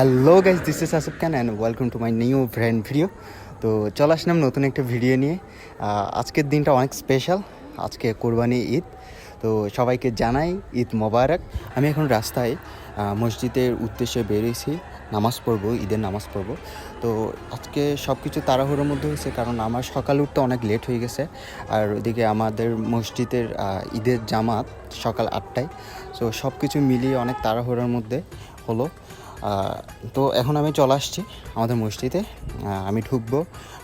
Hello guys, this is Asif Khan and welcome to my new brand video. তো চলে আসলাম নতুন একটা ভিডিও নিয়ে। আজকের দিনটা অনেক স্পেশাল। আজকে কোরবানি ঈদ। তো সবাইকে জানাই ঈদ মোবারক। আমি এখন রাস্তায় মসজিদের উদ্দেশ্যে বেরিয়েছি, নামাজ পড়বো, ঈদের নামাজ পড়বো। তো আজকে সব কিছু তাড়াহুড়োর মধ্যে হয়েছে, কারণ আমার সকালে উঠতে অনেক লেট হয়ে গেছে। আর ওইদিকে আমাদের মসজিদের ঈদের জামাত সকাল 8টায়। সো সব কিছু মিলিয়ে অনেক তাড়াহুড়োর মধ্যে হলো। তো এখন আমি চলে আসছি আমাদের মসজিদে। আমি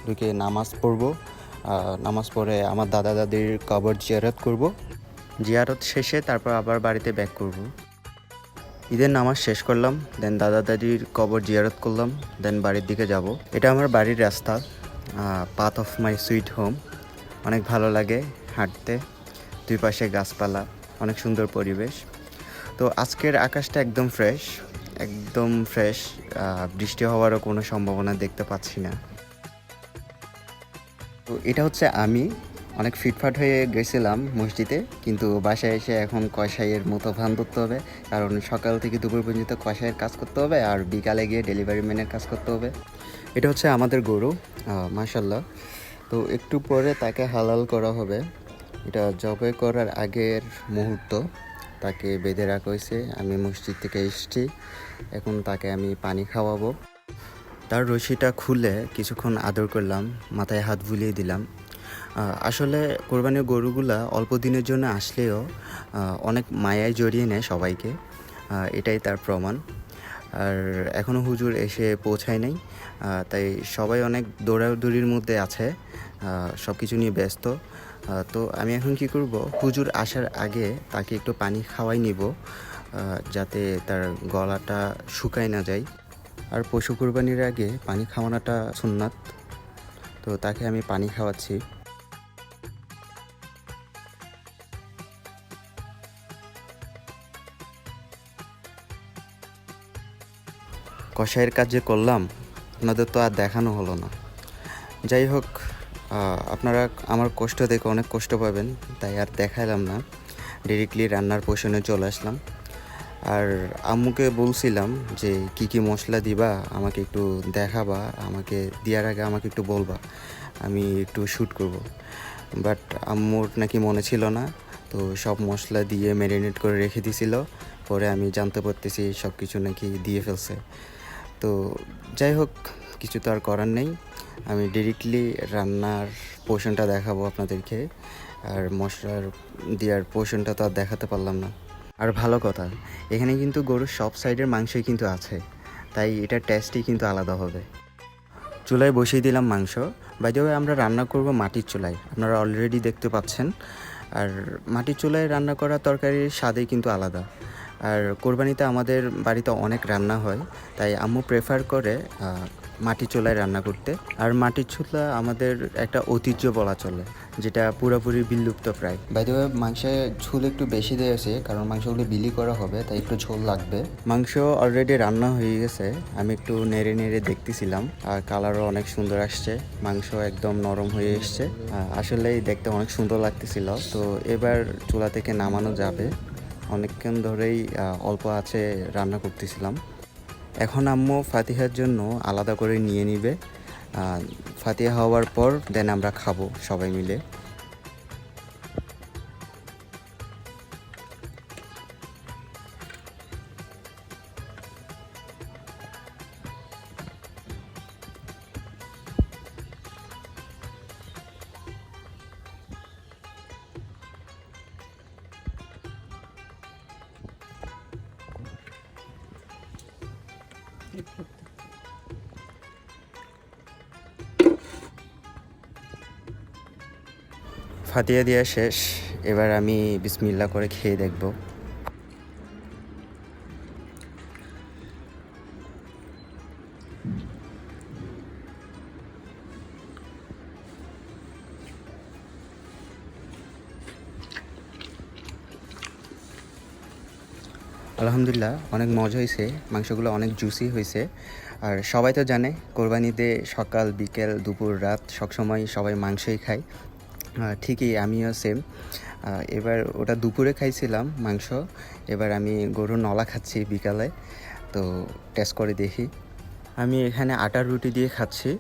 ঢুকে নামাজ পড়বো। নামাজ পড়ে আমার দাদা দাদির কবর জিয়ারত করব। জিয়ারত শেষে তারপর আবার বাড়িতে ব্যাক করব। ঈদের নামাজ শেষ করলাম, দেন দাদা দাদির কবর জিয়ারত করলাম, দেন বাড়ির দিকে যাব। এটা আমার বাড়ির রাস্তা, path of my sweet home. অনেক ভালো লাগে হাঁটতে, দুই পাশে গাছপালা, অনেক সুন্দর পরিবেশ। তো আজকের আকাশটা একদম ফ্রেশ, একদম ফ্রেশ। বৃষ্টি হওয়ারও কোনো সম্ভাবনা দেখতে পাচ্ছি না। তো এটা হচ্ছে আমি অনেক ফিটফাট হয়ে গেছিলাম মসজিদে, কিন্তু বাসায় এসে এখন কষাইয়ের মতো ভান ধরতে হবে, কারণ সকাল থেকে দুপুর পর্যন্ত কষাইয়ের কাজ করতে হবে আর বিকালে গিয়ে ডেলিভারি ম্যানের কাজ করতে হবে। এটা হচ্ছে আমাদের গরু, মাশাল্লাহ। তো একটু পরে তাকে হালাল করা হবে। এটা জবাই করার আগের মুহূর্ত, তাকে বেঁধে রাখা হয়েছে। আমি মসজিদ থেকে এসেছি, এখন তাকে আমি পানি খাওয়াবো। তার রশিটা খুলে কিছুক্ষণ আদর করলাম, মাথায় হাত বুলিয়ে দিলাম। আসলে কোরবানির গরুগুলা অল্প দিনের জন্য আসলেও অনেক মায়ায় জড়িয়ে নেয় সবাইকে, এটাই তার প্রমাণ। আর এখনও হুজুর এসে পৌঁছায় নাই, তাই সবাই অনেক দৌড়াদৌড়ির মধ্যে আছে, সব কিছু নিয়ে ব্যস্ত। তো আমি এখন কি করব, হুজুর আসার আগে তাকে একটু পানি খাওয়াই নিব, যাতে তার গলাটা শুকায় না যায়। আর পশু কুরবানির আগে পানি খাওয়ানোটা সুন্নাত, তো তাকে আমি পানি খাওয়াচ্ছি। কষাইয়ের কাজ যে করলাম, আপনাদের তো আর দেখানো হলো না। যাই হোক, আপনারা আমার কষ্ট দেখে অনেক কষ্ট পাবেন, তাই আর দেখাইলাম না, ডিরেক্টলি রান্নার পোশনে চলে আসলাম। আর আম্মুকে বলছিলাম যে কি কি মশলা দিবা আমাকে একটু দেখাবা, আমাকে দেওয়ার আগে আমাকে একটু বলবা, আমি একটু শ্যুট করব। বাট আম্মুর নাকি মনে ছিল না, তো সব মশলা দিয়ে ম্যারিনেট করে রেখে দিছিল। পরে আমি জানতে পারতেছি সব কিছু নাকি দিয়ে ফেলছে। তো যাই হোক, কিছু তো আর করার নেই, আমি ডিরেক্টলি রান্নার পোর্শনটা দেখাবো আপনাদেরকে, আর মশলার দেওয়ার পোর্শনটা তো আর দেখাতে পারলাম না। আর ভালো কথা, এখানে কিন্তু গরুর সব সাইডের মাংসই কিন্তু আছে, তাই এটার টেস্টই কিন্তু আলাদা হবে। চুলায় বসিয়ে দিলাম মাংস। বাই দ্য ওয়ে, আমরা রান্না করব মাটির চুলায়, আপনারা অলরেডি দেখতে পাচ্ছেন। আর মাটির চুলায় রান্না করা তরকারির স্বাদই কিন্তু আলাদা। আর কোরবানিতে আমাদের বাড়িতে অনেক রান্না হয়, তাই আম্মু প্রেফার করে মাটির চুলায় রান্না করতে। আর মাটির চুলা আমাদের একটা ঐতিহ্য বলা চলে, যেটা পুরোপুরি বিলুপ্ত প্রায়। বাই দ্য ওয়ে, মাংসে ঝোল একটু বেশি দিয়েছে, কারণ মাংসগুলো বিলি করা হবে, তাই একটু ঝোল লাগবে। মাংস অলরেডি রান্না হয়ে গেছে, আমি একটু নেড়ে নেড়ে দেখতেছিলাম, আর কালারও অনেক সুন্দর আসছে, মাংস একদম নরম হয়ে এসছে, আসলেই দেখতে অনেক সুন্দর লাগতেছিল। তো এবার চুলা থেকে নামানো যাবে। অনেকক্ষণ ধরেই অল্প আছে রান্না করতেছিলাম। এখন আম্মু ফাতিহার জন্য আলাদা করে নিয়ে নিবে। ফাতিহা হওয়ার পর দেন আমরা খাবো সবাই মিলে। ফাতিহা দেওয়া শেষ, এবার আমি বিসমিল্লাহ করে খেয়ে দেখব। আলহামদুলিল্লাহ, অনেক মজা হয়েছে, মাংসগুলো অনেক জুসি হয়েছে। আর সবাই তো জানে কোরবানিতে সকাল বিকেল দুপুর রাত সবসময় সবাই মাংসই খায়, ঠিকই আমিও সেম। এবার ওটা দুপুরে খাইছিলাম মাংস, এবার আমি গরুর নলা খাচ্ছি বিকালে। তো টেস্ট করে দেখি। আমি এখানে আটার রুটি দিয়ে খাচ্ছি।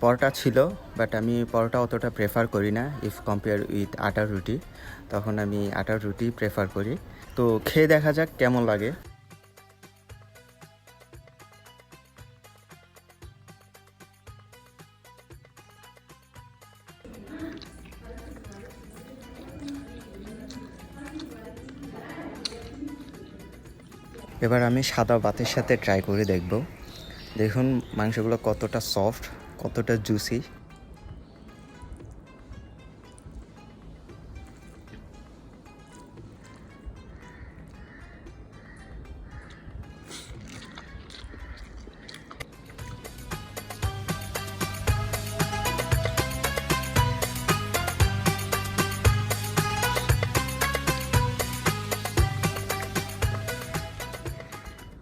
পরোটা ছিল, বাট আমি পরোটা অতটা প্রেফার করি না। ইফ কম্পেয়ার উইথ আটার রুটি, তখন আমি আটার রুটি প্রেফার করি। তো খেয়ে দেখা যাক কেমন লাগে। এবার আমি সাদা ভাতের সাথে ট্রাই করে দেখব। দেখুন মাংসগুলো কতটা সফট, কতটা জুসি।